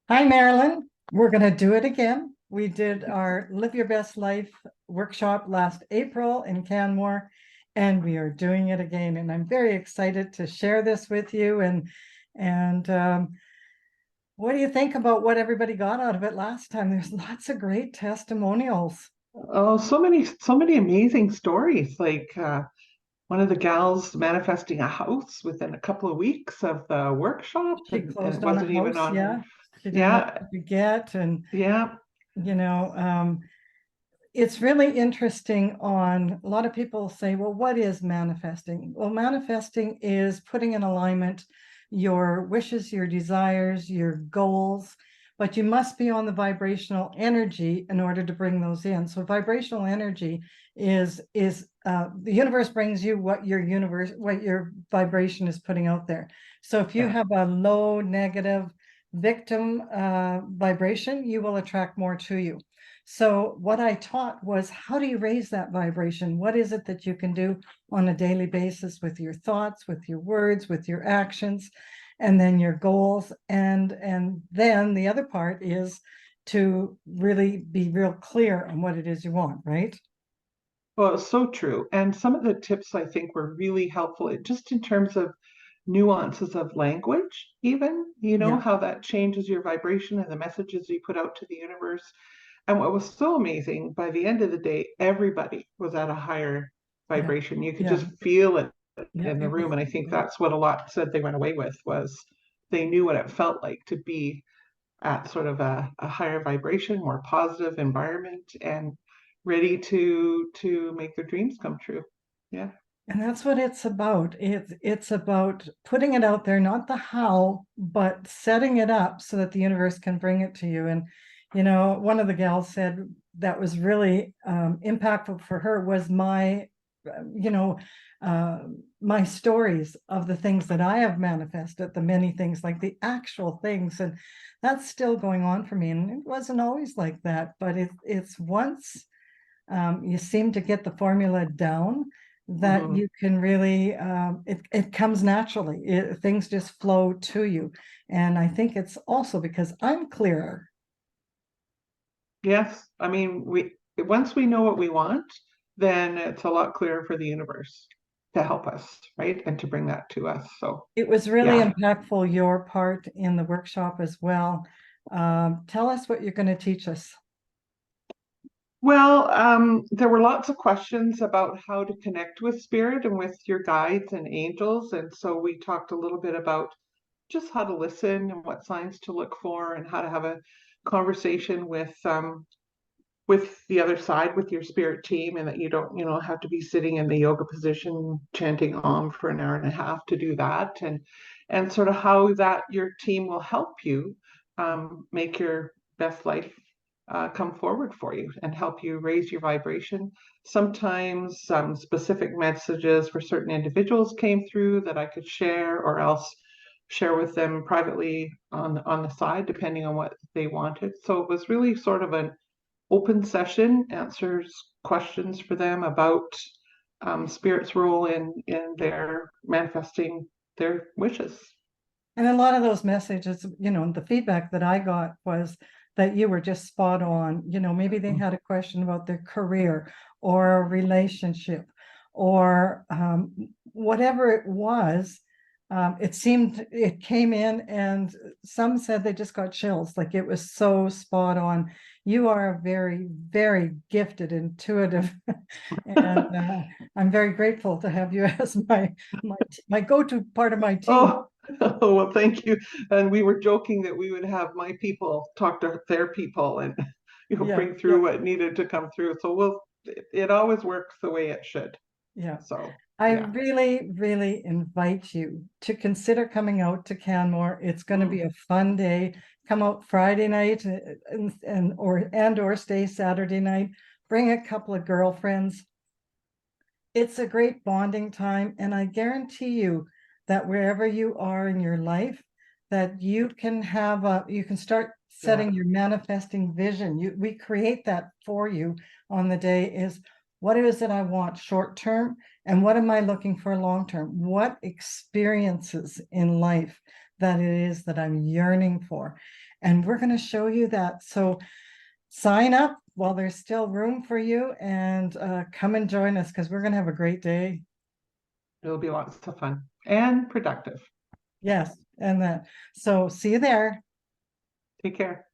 Hi, Marilyn. We're going to do it again. We did our Live Your Best Life workshop last April in Canmore, and we are doing it again. And I'm very excited to share this with you. And what do you think about what everybody got out of it last time? There's lots of great testimonials. Oh, so many amazing stories. One of the gals manifesting a house within a couple of weeks of the workshop, She and it closed on a wasn't even house, on her. yeah. She didn't know Yeah, what to get, and yeah. you know, um, it's really interesting. On a lot of people say, well, what is manifesting? Well, manifesting is putting in alignment your wishes, your desires, your goals, but you must be on the vibrational energy in order to bring those in. So vibrational energy is the universe brings you what your vibration is putting out there. So if you Yeah. have a low negative victim vibration, you will attract more to you. So what I taught was, how do you raise that vibration? What is it that you can do on a daily basis with your thoughts, with your words, with your actions, and then your goals? And then the other part is to really be real clear on what it is you want, right? Well, it's so true. And some of the tips I think were really helpful, just in terms of nuances of language, even, Yeah, how that changes your vibration and the messages you put out to the universe. And what was so amazing, by the end of the day, everybody was at a higher yeah, vibration. You could yeah, just feel it yeah. in the It was, room. And I think yeah. that's what a lot said they went away with, was they knew what it felt like to be at sort of a higher vibration, more positive environment, and ready to make their dreams come true. Yeah. And that's what it's about. It's about putting it out there, not the how, but setting it up so that the universe can bring it to you. And one of the gals said that was really impactful for her was uh, you know, uh, my stories of the things that I have manifested, the many things, like the actual things, and that's still going on for me. And it wasn't always like that, but it's once you seem to get the formula down, that Hmm. you can really it comes naturally. Things just flow to you. And I think it's also because I'm clearer. Yes. I mean, we once we know what we want, then it's a lot clearer for the universe to help us, right? And to bring that to us. So, It was really yeah. impactful, your part in the workshop as well. Tell us what you're going to teach us. Well, there were lots of questions about how to connect with spirit and with your guides and angels. And so we talked a little bit about just how to listen and what signs to look for, and how to have a conversation with the other side, with your spirit team, and that you don't, have to be sitting in the yoga position chanting Om for an hour and a half to do that. And sort of how that your team will help you make your best life come forward for you and help you raise your vibration. Sometimes some specific messages for certain individuals came through that I could share, or else share with them privately on the side, depending on what they wanted. So it was really sort of an open session, answers questions for them about spirit's role in their manifesting their wishes. And a lot of those messages, the feedback that I got was that you were just spot on. Maybe they had a question about their career or a relationship or whatever it was. It came in, and some said they just got chills. Like, it was so spot on. You are a very, very gifted, intuitive, and I'm very grateful to have you as my go-to part of my team. Oh, oh, well, thank you. And we were joking that we would have my people talk to their people, and Yeah, bring yeah, through what needed to come through. So it always works the way it should. yeah. So I yeah. really, really invite you to consider coming out to Canmore. It's going to be Mm. a fun day. Come out Friday night and or stay Saturday night. Bring a couple of girlfriends. It's a great bonding time, and I guarantee you that wherever you are in your life, that you can start Yeah. setting your manifesting vision. We create that for you on the day. Is what is it I want short term, and what am I looking for long term? What experiences in life that it is that I'm yearning for. And we're going to show you that. So sign up while there's still room for you, and come and join us, because we're going to have a great day. It'll be lots of fun and productive. Yes. And that. So see you there. Take care.